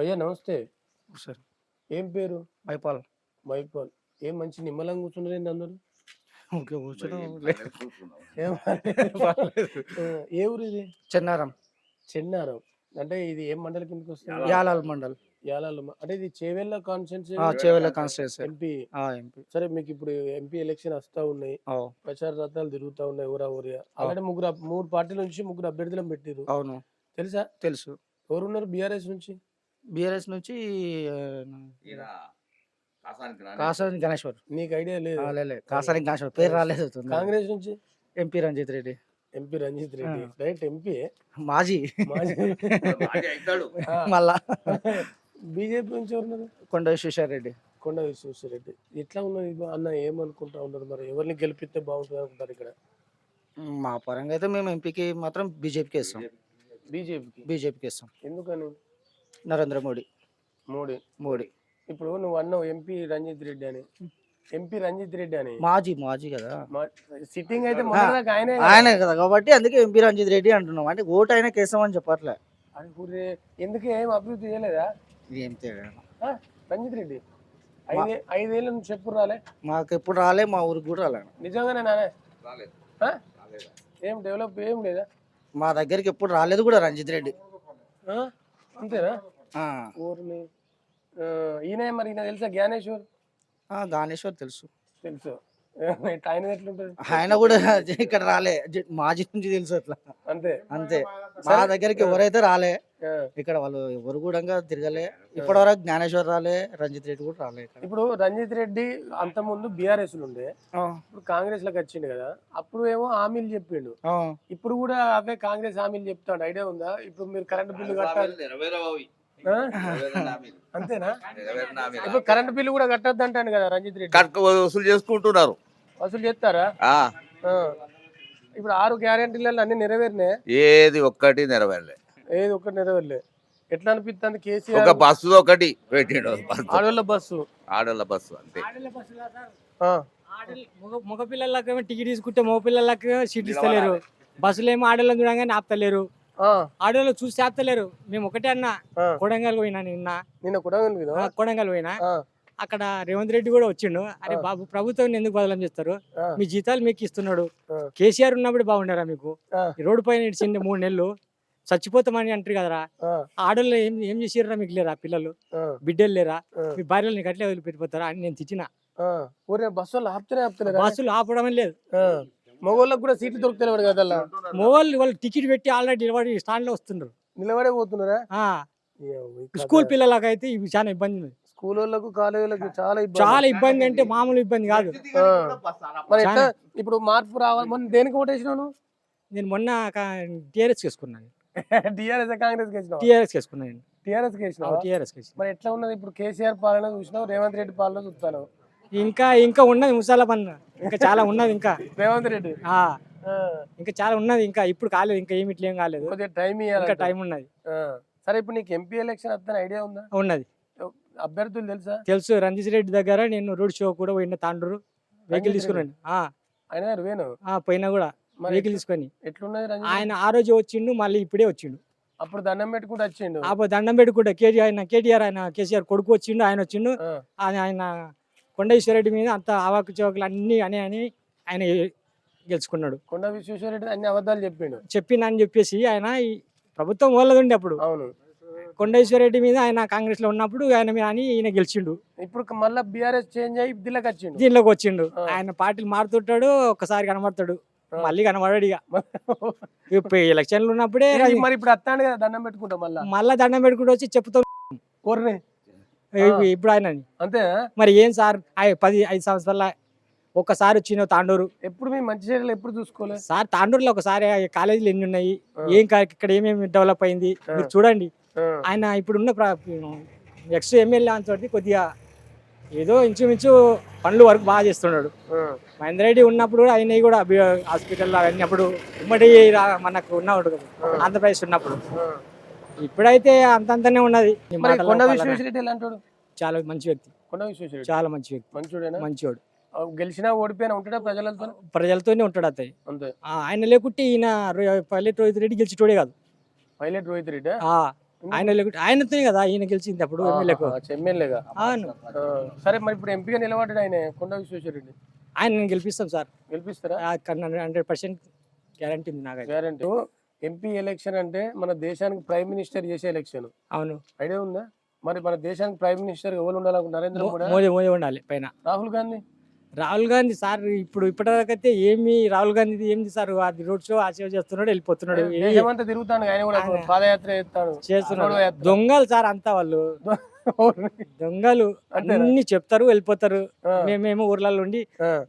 భయ్యా నమస్తే. సార్ ఏం పేరు? మైపాల్. మైపాల్. ఏం మంచి నిమ్మలంగా కూర్చున్నారేంటి అందరూ? ఓకే కూర్చున్నాం. ఏం పర్లేదు. ఆ! ఏ ఊరిది? చెన్నారం, చెన్నారం. అంటే ఇది ఏం మండలం కిందకొస్తుంది? యాలాల్ మండల్, యాలాల అంటే ఇది Chevella constituency Chevella constituency. MP. MP. సరే మీకిప్పుడు ఎంపీ ఎలక్షన్ వస్తా ఉన్నాయి. ప్రచార రథాలు తిరుగుతా ఉన్నాయి ఊరా ఊరిగా. ఆల్రెడీ 3 పార్టీల నుంచి 3 అభ్యర్థులను పెట్టిర్రు. అవును తెలుసా? తెలుసు. ఎవరున్నారు బీఆర్ఎస్ నుంచి? బీఆర్ఎస్ నుంచి కాసాని గణేశ్వర్. నీకు ఐడియా లేదు. కాసాని గణేశ్వర్ పేరు రాలేదు. కాంగ్రెస్ నుంచి MP Ranjith Reddy. MP Ranjith Reddy. Direct MP. మాజీ మాజీ. ఆ. మళ్ళా బీజేపీ నుంచి ఎవరున్నారు? కొండ విశ్వేశ్వర రెడ్డి. కొండ విశ్వేశ్వరరెడ్డి. ఎట్లా ఉన్నది అన్న, ఏమనుకుంటా ఉన్నారు మరి? ఎవరిని గెలిపిస్తే బాగుంటుంది అనుకుంటారు ఇక్కడ? మా పరంగా అయితే మేము ఎంపీకి మాత్రం బీజేపీకి ఇస్తాం. బీజేపీకి ఇస్తాం. ఎందుకని? నరేంద్ర మోడీ. మోడీ. ఇప్పుడు నువ్వు అన్నావు ఎంపీ రంజిత్ రెడ్డి అని. ఎంపీ రంజిత్ రెడ్డి అని మాజీ కదా. సిట్టింగ్ అయితే ఆయనే కదా, కాబట్టి అందుకే ఎంపీ రంజిత్ రెడ్డి అంటున్నాం. అంటే ఓటు అయినా కేసామని చెప్పట్లే. ఎందుకు ఏం అభివృద్ధి చేయలేదా? ఏం తేడా రంజిత్ రెడ్డి 5 ఏళ్ళ నుంచి ఎప్పుడు రాలే? మాకు ఎప్పుడు రాలే, మా ఊరికి కూడా రాలే. నిజంగానే నానే? ఏం డెవలప్ ఏం లేదా? మా దగ్గరికి ఎప్పుడు రాలేదు కూడా రంజిత్ రెడ్డి. అంతేనా? ఊరిని ఈయన మరి ఈయన తెలుసా? గానేశ్వర్ తెలుసు. ఆయన ఎట్లుంటది? ఆయన కూడా ఇక్కడ రాలే, మాజీ నుంచి తెలుసు. అట్లా అంతే. మా దగ్గరికి ఎవరైతే రాలే, ఇక్కడ వాళ్ళు ఎవరు కూడా తిరగలే ఇప్పటివరకు. జ్ఞానేశ్వర్ రాలే, రంజిత్ రెడ్డి కూడా రాలే. ఇప్పుడు రంజిత్ రెడ్డి అంత ముందు బీఆర్ఎస్ ఉండే, ఇప్పుడు కాంగ్రెస్ లోకి వచ్చిండు కదా. అప్పుడు ఏమో హామీలు చెప్పిండు, ఇప్పుడు కూడా అవే కాంగ్రెస్ హామీలు చెప్తాడు. ఐడియా ఉందా? ఇప్పుడు మీరు కరెంట్ బిల్లు కట్టాలి, అంతేనా? ఇప్పుడు కరెంట్ బిల్లు కూడా కట్టద్దు అంటాను కదా రంజిత్ రెడ్డి. వసూలు చేసుకుంటున్నారు. వసూలు చేస్తారా? ఇప్పుడు 6 గ్యారెంటీలలో అన్ని నెరవేరినాయి? ఏది ఒక్కటి నెరవేరలే. ఎట్లా అనిపిస్తుంది? కేసీఆర్ ఒక బస్సు ఒకటి పెట్టిండు. ఆడోళ్ళ బస్సు అంతే. మగ పిల్లలకి టికెట్ తీసుకుంటే మగ పిల్లలకి సీట్ ఇస్తలేరు. బస్సులు ఏమో ఆడోళ్ళని చూడగానే ఆపుతలేరు, ఆడోళ్ళు చూసి ఆపుతలేరు. మేము ఒకటే అన్నా, కొడంగల్ పోయినా నిన్న కొడంగల్ పోయినా, అక్కడ రేవంత్ రెడ్డి కూడా వచ్చిండు. అరే బాబు, ప్రభుత్వం ఎందుకు బదలం చేస్తారు? మీ జీతాలు మీకు ఇస్తున్నాడు. కేసీఆర్ ఉన్నప్పుడు బాగుండారా మీకు? రోడ్డు పైన ఇచ్చింది 3 నెలలు చచ్చిపోతామని అంటారు కదరా. ఆడోళ్ళు ఏం చేసిర్రా? మీకు లేరా పిల్లలు, బిడ్డలు లేరా? మీ భార్యలు నీకు అట్లే వదిలిపెట్టిపోతారా అని నేను తిట్టిన. బస్సులు ఆపడం లేదు. మగోళ్ళకి కూడా సీట్లు దొరుకుతలేవు కదా. మగవాళ్ళు వాళ్ళు టికెట్ పెట్టి ఆల్రెడీ నిలబడి స్టాండ్ లో వస్తున్నారు. నిలబడే పోతున్నారా? స్కూల్ పిల్లలకి అయితే ఇవి చాలా ఇబ్బంది ఉంది. స్కూల్ వాళ్ళకు, కాలేజ్ వాళ్ళకి చాలా ఇబ్బంది అంటే మామూలు ఇబ్బంది కాదు. ఇప్పుడు మార్పు రావాలి. మొన్న దేనికి ఓటేసినాను? నేను మొన్న టీఆర్ఎస్ చేసుకున్నాను. టీఆర్ఎస్ చేసుకున్నాను. మరి ఎట్లా ఉన్నది ఇప్పుడు? కేసీఆర్ పాలన చూసినావు, రేవంత్ రెడ్డి పాలన చూస్తాను. ఇంకా ఉన్నది ముసాలా పన్ను, ఇంకా చాలా ఉన్నది. ఇంకా రేవంత్ రెడ్డి ఇంకా చాలా ఉన్నది. ఇంకా ఇప్పుడు కాలేదు, ఇంకా ఏమి ఇట్లా ఏం కాలేదు. ఇంకా టైం ఉన్నది. సరే, ఇప్పుడు నీకు ఎంపీ ఎలక్షన్ వద్దని ఐడియా ఉందా? ఉన్నది. అభ్యర్థులు తెలుసు. రంజిత్ రెడ్డి దగ్గర నేను రోడ్ షో కూడా పోయిన, తాండ్రు వెహికల్ తీసుకున్నాను. పోయినా కూడా వెహికల్ తీసుకొని. ఎట్లున్నది? ఆయన ఆ రోజు వచ్చిండు, మళ్ళీ ఇప్పుడే వచ్చిండు. అప్పుడు దండం పెట్టుకుంటూ వచ్చిండు. దండం పెట్టుకుంటా కేటీఆర్ ఆయన కేసీఆర్ కొడుకు వచ్చిండు. ఆయన వచ్చిండు. ఆయన కొండ విశ్వేశ్వరరెడ్డి మీద అంత ఆవాకు చౌకలు అన్ని అని ఆయన గెలుచుకున్నాడు. కొండ విశ్వేశ్వరరెడ్డి అన్ని అబద్ధాలు చెప్పిందని చెప్పేసి ఆయన ప్రభుత్వం వాళ్ళదుండి అప్పుడు. అవును. కొండ విశ్వేశ్వరరెడ్డి మీద ఆయన కాంగ్రెస్ లో ఉన్నప్పుడు ఆయన మీద అని ఈయన గెలిచిండు. ఇప్పుడు మళ్ళీ బీఆర్ఎస్ చేంజ్ అయ్యి దీనిలోకి వచ్చిండు. ఆయన పార్టీలు మారుతుంటాడు, ఒక్కసారి కనబడతాడు, మళ్ళీ కనబడాడు. ఇక ఎలక్షన్లు ఉన్నప్పుడే మరి ఇప్పుడు వస్తాడు కదా దండం పెట్టుకుంటా, మళ్ళా దండం పెట్టుకుంటూ వచ్చి చెప్తాం ఇప్పుడు ఆయన. అంతే మరి ఏం సార్, 5 సంవత్సరాల ఒక్కసారి వచ్చిన తాండూరు. ఎప్పుడు మేము మంచి చర్యలు ఎప్పుడు చూసుకోలేదు సార్. తాండూరులో ఒకసారి కాలేజీలు ఎన్ని ఉన్నాయి, ఇక్కడ ఏమేమి డెవలప్ అయింది మీరు చూడండి. ఆయన ఇప్పుడున్న ఎక్స్ ఎమ్మెల్యే అంతటి కొద్దిగా ఏదో ఇంచుమించు పనులు వరకు బాగా చేస్తున్నాడు. మహేందర్ రెడ్డి ఉన్నప్పుడు కూడా ఆయన కూడా హాస్పిటల్ అవన్నీ అప్పుడు ఉమ్మడి మనకు ఉన్నాడు ఆంధ్రప్రదేశ్ ఉన్నప్పుడు. ఇప్పుడైతే అంతంతనే ఉన్నది. చాలా మంచి వ్యక్తి, చాలా మంచి వ్యక్తి, మంచివాడు. గెలిచినా ఓడిపోయినా ఉంటాడా ప్రజలతోనే ఉంటాడు. ఆయన లేకుంటే ఈయన పైలట్ రోహిత్ రెడ్డి గెలిచేటోడే కాదు. పైలట్ రోహిత్ రెడ్డి ఆయన లేకుంటే ఆయనతోనే కదా ఈయన గెలిచింది అప్పుడు ఎమ్మెల్యేకు. ఎమ్మెల్యేగా. అవును, సరే మరి ఇప్పుడు ఎంపీగా నిలబడ్డాడు ఆయన కొండ విశ్వేశ్వరరెడ్డి. ఆయన నేను గెలిపిస్తాం సార్, గెలిపిస్తారా? 100% గ్యారంటీ ఉంది నాకు. గ్యారెంటీ. ఎంపీ ఎలక్షన్ అంటే మన దేశానికి ప్రైమ్ మినిస్టర్ చేసే ఎలక్షన్. అవును, ఐడియా ఉందా? మరి మన దేశానికి ప్రైమ్ మినిస్టర్ ఎవరు ఉండాలనుకుంటున్నారు? నరేంద్ర మోడీ, మోదీ ఉండాలి పైన. రాహుల్ గాంధీ సార్ ఇప్పటివరకు అయితే ఏమి రాహుల్ గాంధీ ఏంది సార్, అది రోడ్ షో ఆ షో చేస్తున్నాడు, వెళ్ళిపోతున్నాడు, దేశమంతా తిరుగుతాడు. ఆయన కూడా పాదయాత్ర చేస్తున్నాడు. దొంగలు సార్ అంతా వాళ్ళు, దొంగలు అన్ని చెప్తారు వెళ్ళిపోతారు. మేమేమో ఊర్లలో ఉండి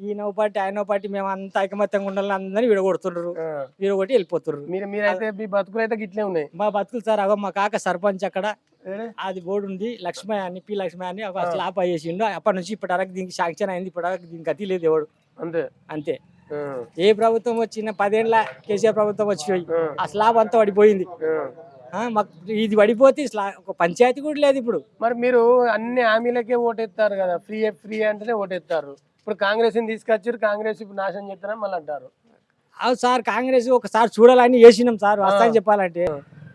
ఈయన పార్టీ ఆయన పార్టీ మేము అంతా ఐకమత్యంగా ఉండాలని అందరినీ విడగొడుతున్నారు, విడగొట్టి వెళ్ళిపోతున్నారు. మీరైతే మీ బతుకులు అయితే గిట్లే ఉన్నాయి. మా బతుకులు సార్ అగో మా కాక సర్పంచ్ అక్కడ అది బోర్డు ఉంది, లక్ష్మయ్య అని, పి లక్ష్మయ్య అని ఒక స్లాబ్ అయ్యేసిండు. అప్పటి నుంచి ఇప్పటివరకు దీనికి శాంక్షన్ అయింది, ఇప్పటివరకు దీనికి గతి లేదు ఎవడు. అంతే ఏ ప్రభుత్వం వచ్చిన 10 ఏళ్ళ కేసీఆర్ ప్రభుత్వం వచ్చి ఆ స్లాబ్ అంతా పడిపోయింది. మాకు ఇది పడిపోతే ఒక పంచాయతీ కూడా లేదు ఇప్పుడు. మరి మీరు అన్ని హామీలకే ఓటేస్తారు కదా, ఫ్రీ అంటేనే ఓటేస్తారు. ఇప్పుడు కాంగ్రెస్ తీసుకొచ్చారు, కాంగ్రెస్ ఇప్పుడు నాశనం చేస్తారని మళ్ళీ అంటారు. అవును సార్, కాంగ్రెస్ ఒకసారి చూడాలని వేసినాం సార్. వస్తాయని చెప్పాలంటే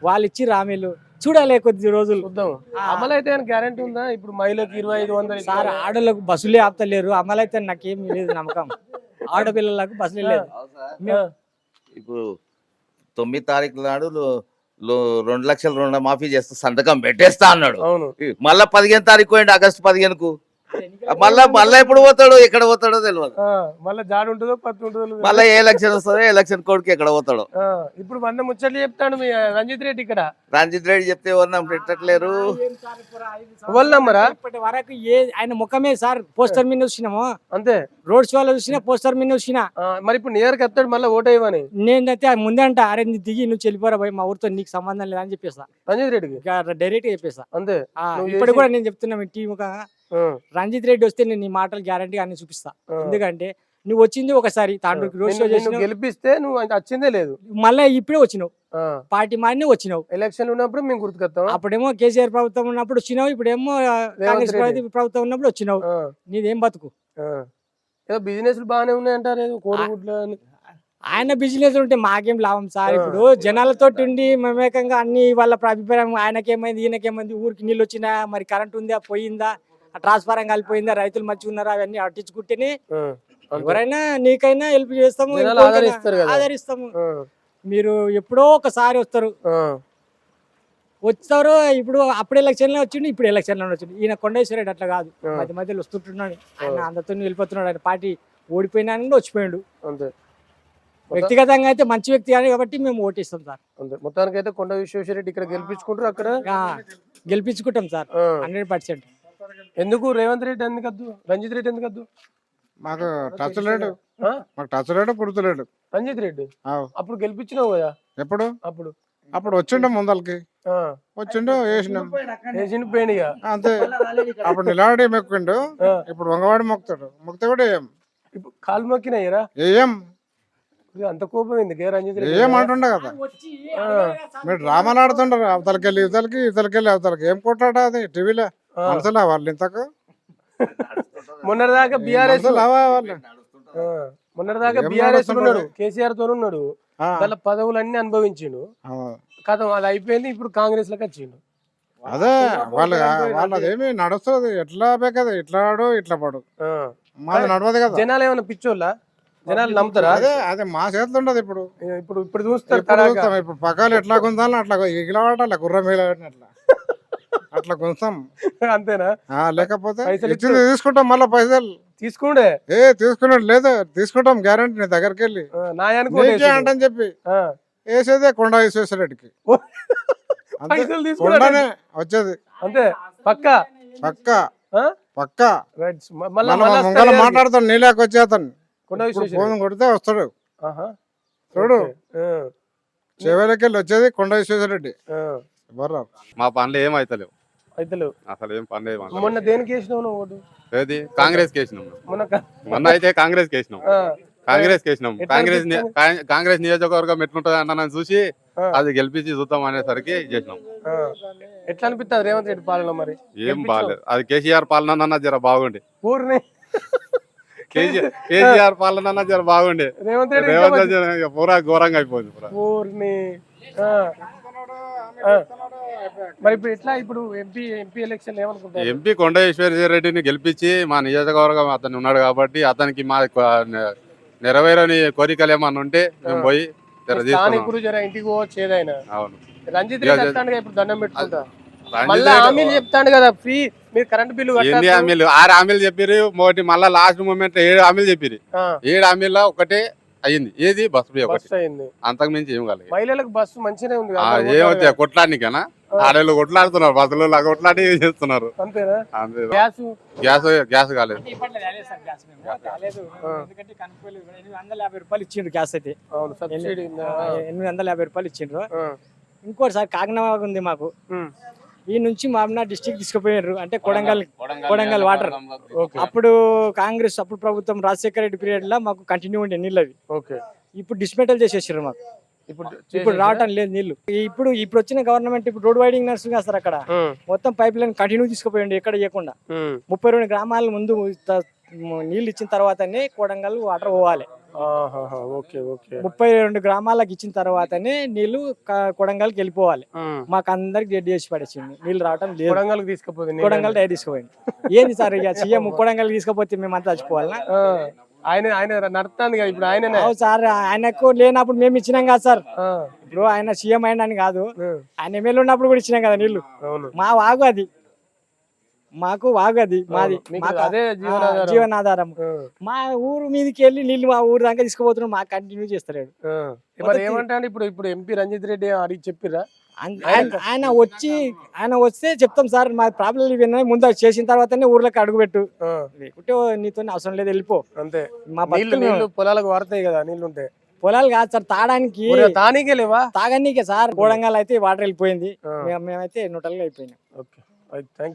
వాళ్ళు ఇచ్చి హామీలు చూడాలి కొద్ది రోజులు చూద్దాం. అమలైతే గ్యారంటీ ఉందా? ఇప్పుడు మహిళలకు 2500 సార్, ఆడోళ్ళకు బస్సులే ఆపుతలేరు. అమలైతే నాకేం లేదు నమ్మకం. ఆడపిల్లలకు బస్సులే లేదు. ఇప్పుడు 9 తారీఖు నాడు 2 లక్షల రుణమాఫీ చేస్తా సంతకం పెట్టేస్తా అన్నాడు. మళ్ళా 15 తారీఖు పోయింది, ఆగస్టు 15కు. మళ్ళా ఎప్పుడు పోతాడో ఎక్కడ పోతాడో తెలియదు. మళ్ళీ జాడు ఉంటుందో పత్తు ఉంటుందో, మళ్ళీ ఏ ఎలక్షన్ వస్తుందో ఎలక్షన్ కోడ్కి ఎక్కడ పోతాడో. ఇప్పుడు 100 ముచ్చట్లు చెప్తాడు మీ రంజిత్ రెడ్డి. ఇక్కడ రంజిత్ రెడ్డి చెప్తే ఎవరు పెట్టట్లేరు. ఇప్పటి వరకు ఆయన ముఖమే సార్ పోస్టర్ మీద చూసినాము అంతే. రోడ్ షో లో చూసినా, పోస్టర్ మీద చూసినా. మరి ఇప్పుడు నియర్కి వస్తాడు మళ్ళీ ఓటేయమని. నేనైతే ముందే అంట, అరే నీ దిగి నువ్వు చెల్లిపోరా భయ్, మా ఊరితో నీకు సంబంధం లేదని చెప్పేస్తా రంజిత్ రెడ్డికి, డైరెక్ట్ గా చెప్పేస్తా. అంతే. ఇప్పుడు కూడా నేను చెప్తున్నా మీ టీం ముఖంగా, రంజిత్ రెడ్డి వస్తే నేను నీ మాటలు గ్యారంటీ అన్ని చూపిస్తా. ఎందుకంటే నువ్వు వచ్చింది ఒకసారి తాండూరుకి రోడ్ షో చేసి గెలిపిస్తే నువ్వు వచ్చిందే లేదు, మళ్ళీ ఇప్పుడే వచ్చినావు, పార్టీ మారినే వచ్చినావు. ఎలక్షన్ ఉన్నప్పుడు మేము గుర్తుకొస్తాం. అప్పుడేమో కేసీఆర్ ప్రభుత్వం ఉన్నప్పుడు వచ్చినావు, ఇప్పుడేమో కాంగ్రెస్ ప్రభుత్వం ఉన్నప్పుడు వచ్చినావు. నీదేం బతుకు? ఏదో బిజినెస్ బాగానే ఉన్నాయంటారు, కోడిగుడ్లు. ఆయన బిజినెస్ ఉంటే మాకేం లాభం సార్? ఇప్పుడు జనాలతో ఉండి మమేకంగా అన్ని వాళ్ళ అభిప్రాయం, ఆయనకేమైంది ఈయనకేమైంది, ఊరికి నీళ్ళు వచ్చినా, మరి కరెంట్ ఉందా పోయిందా, ట్రాన్స్ఫారం కలిపోయిందా, రైతులు మంచిగా ఉన్నారా, అవన్నీ అట్టించుకుంటేనే ఎవరైనా నీకైనా హెల్ప్ చేస్తాము, ఆదరిస్తాము. మీరు ఎప్పుడో ఒకసారి వస్తారు. ఇప్పుడు అప్పుడు ఎలక్షన్ లో వచ్చిండు, ఇప్పుడు ఎలక్షన్ లో వచ్చిండు. ఈయన కొండేశ్వరుడు అట్లా కాదు, మధ్య మధ్యలో వస్తుంటున్నాడు. ఆయన అందరితో వెళ్ళిపోతున్నాడు. ఆయన పార్టీ ఓడిపోయినా వచ్చిపోయాడు. వ్యక్తిగతంగా అయితే మంచి వ్యక్తి కాబట్టి మేము ఓటిస్తాం సార్. మొత్తానికి అయితే కొండ విశ్వేశ్వరరెడ్డి ఇక్కడ గెలిపించుకుంటారు, అక్కడ గెలిపించుకుంటాం సార్ 100%. ఎందుకు రేవంత్ రెడ్డి ఎందుకు వద్దు, రంజిత్ రెడ్డి ఎందుకు వద్దు? మాకు టచ్ లేడు, మాకు టచ్ లేడు, పుడుతులేడు రంజిత్ రెడ్డి. అప్పుడు గెలిపించినావు కదా? ఎప్పుడు? అప్పుడు వచ్చిండు ముందలకి, వచ్చిండు వేసినాం, పోయినా అంతే. అప్పుడు నిలబడి మొక్కిండు, ఇప్పుడు వంగవాడి మొక్కుతాడు, మొక్కితే కూడా ఏం ఇప్పుడు కాలు మొక్కినాయరా ఏం అంత కోపం ఎందుకు రంజిత్ రెడ్డి? ఏమంటుండ కదా, మీరు డ్రామాలు ఆడుతుంటారు, అవతలకెళ్ళి ఇవతలకి, ఇవతలకెళ్ళి అవతలకి. ఏం కొట్టాడు అది టీవీలో మనసులా వాళ్ళు ఇంతకు. మొన్నటిదాకా బీఆర్ఎస్ ఉన్నాడు, కేసీఆర్ తో ఉన్నాడు, వాళ్ళ పదవులన్నీ అనుభవించిండు. కథ అది అయిపోయింది, ఇప్పుడు కాంగ్రెస్ లోకి వచ్చిండు. అదే వాళ్ళదేమి నడుస్తుంది, ఎట్లా కదా, ఇట్లా ఆడు ఇట్లా పడు, మాది నడవదు కదా. జనాలు ఏమన్నా పిచ్చోళ్ళ? జనాలు నమ్ముతారా? అదే మా చేతులు ఉండదు. ఇప్పుడు ఇప్పుడు చూస్తారు, ఇప్పుడు పక్కలు ఎట్లా గుంజాలి అట్లా ఎగిలా పడాలి, గుర్ర మీద అట్లా కొంచెం అంతేనా? లేకపోతే తీసుకుంటాం, మళ్ళీ పైసలు తీసుకుంటే తీసుకున్నాడు లేదు, తీసుకుంటాం గ్యారంటీ. నీ దగ్గరికి వెళ్ళి అంటని చెప్పి వేసేదే కొండ విశ్వేశ్వరరెడ్డికి కొండనే వచ్చేది, అంతే. పక్క పక్క పక్క ముంగల మాట్లాడతాడు, నీళ్ళకి వచ్చే అతను ఫోన్ కొడితే వస్తాడు. చూడు చివరికి వెళ్ళి వచ్చేది కొండ విశ్వేశ్వరరెడ్డి. మా పనులు ఏం అవుతలేవు, అసలు ఏం పనులు. మొన్న దేనికి వేసినావు నువ్వు ఓటు? ఏది కాంగ్రెస్ కేసినాం. మొన్న అయితే కాంగ్రెస్ కేసినాం, కాంగ్రెస్ నియోజకవర్గం ఎట్లుంటది అన్న చూసి అది గెలిపించి చూద్దాం అనేసరికి చేసినాం. ఎట్లా అనిపిస్తుంది రేవంత్ రెడ్డి పాలన? మరి ఏం బాగాలేదు, అది కేసీఆర్ పాలన జర బాగుండే. ఊరిని కేసీఆర్ పాలన జర బాగుండే, రేవంత్ రెడ్డి పూరా ఘోరంగా అయిపోయింది. మరి ఇప్పుడు ఎట్లా ఇప్పుడు ఎంపీ ఎలక్షన్ ఏమనుకుంటారు? ఎంపీ కొండ ఈశ్వరరెడ్డిని గెలిపించి మా నియోజకవర్గం అతను ఉన్నాడు కాబట్టి అతనికి మా నెరవేరని కోరికలు ఏమన్నా ఉంటే మేము పోయి స్థానికుడు జర ఇంటికి పోవచ్చు ఏదైనా. అవును. రంజిత్ రెడ్డి వస్తాడు ఇప్పుడు దండం పెట్టుకుంటా, మళ్ళీ హామీలు చెప్తాడు కదా, ఫ్రీ మీరు కరెంట్ బిల్లు ఎన్ని హామీలు 6 హామీలు చెప్పిరు, ఒకటి మళ్ళా లాస్ట్ మూమెంట్ 7 హామీలు చెప్పిరు. 7 హామీల్లో ఒకటే అయ్యింది, ఏది బస్ ఫ్రీ ఒకటి, అయింది. అంతకు మించి ఏం కాలేదు. మహిళలకు బస్సు మంచిగానే ఉంది, ఏమవుతాయి కొట్లాడికనా, ఆడవాళ్ళు కొట్లాడుతున్నారు, బస్సులో కొట్లాడి చేస్తున్నారు. అంతేనా? అంతే. గ్యాస్ కాలేదు. ఎందుకంటే కనుక్కోలేదు. 850 రూపాయలు ఇచ్చిండ్రు గ్యాస్ అయితే, 850 రూపాయలు ఇచ్చిండ్రు. ఇంకోటి సార్ కాకినాడ ఉంది మాకు, ఈ నుంచి మామూలు డిస్ట్రిక్ట్ తీసుకుపోయారు, అంటే కొడంగల్ వాటర్. అప్పుడు కాంగ్రెస్ అప్పుడు ప్రభుత్వం రాజశేఖర రెడ్డి పీరియడ్ లో మాకు కంటిన్యూ ఉండే నీళ్ళు అవి. ఇప్పుడు డిస్మెటల్ చేసేసారు మాకు, ఇప్పుడు రావటం లేదు నీళ్లు. ఇప్పుడు వచ్చిన గవర్నమెంట్ ఇప్పుడు రోడ్ వైడింగ్ నర్సింగ్ వేస్తారు, అక్కడ మొత్తం పైప్ లైన్ కంటిన్యూ తీసుకుపోయండి, ఎక్కడ చేయకుండా. 32 గ్రామాల ముందు నీళ్లు ఇచ్చిన తర్వాతనే కొడంగల్ వాటర్ పోవాలి. 32 గ్రామాలకు ఇచ్చిన తర్వాతనే నీళ్లు కొడంగల్కి వెళ్ళిపోవాలి. మాకు అందరికి డెడ్ చేసి పడేసింది, నీళ్లు రావటం లేదు. కొడంగల్ డైరెక్ట్ తీసుకుపోయింది. ఏంది సార్ ఇక సీఎం కొడంగల్ తీసుకుపోతే మేమంతా చచ్చిపోవాలనా? ఆయన నడుస్తుంది కదా ఇప్పుడు, ఆయన సార్ ఆయనకు లేనప్పుడు మేము ఇచ్చినాం కదా సార్. ఇప్పుడు ఆయన సీఎం అయినని కాదు, ఆయన ఎమ్మెల్యే ఉన్నప్పుడు కూడా ఇచ్చినాం కదా నీళ్లు. మా వాగు అది, మాకు వాగు అది మాది, అదే జీవనాధారం. మా ఊరు మీదకి వెళ్ళి నీళ్లు మా ఊరు దాకా తీసుకుపోతున్నాం, మాకు కంటిన్యూ చేస్తలేడు. ఏమంటాడు ఇప్పుడు ఎంపీ రంజిత్ రెడ్డి అడిగి చెప్పిరా? ఆయన వస్తే చెప్తాం సార్, మా ప్రాబ్లం ఇవన్నీ ముందు చేసిన తర్వాతనే ఊర్లోకి అడుగుపెట్టు, లేకుంటే నీతో అవసరం లేదు వెళ్ళిపో. అంతే. మా పొలాలకు వాడతాయి కదా నీళ్లు ఉంటే. పొలాలు కాదు సార్, తాగడానికి లేవా? తాగనీకే సార్. కొడంగల్ అయితే వాటర్ వెళ్ళిపోయింది, మేమైతే న్యూట్రల్ గా అయిపోయినాం. Okay, thank you.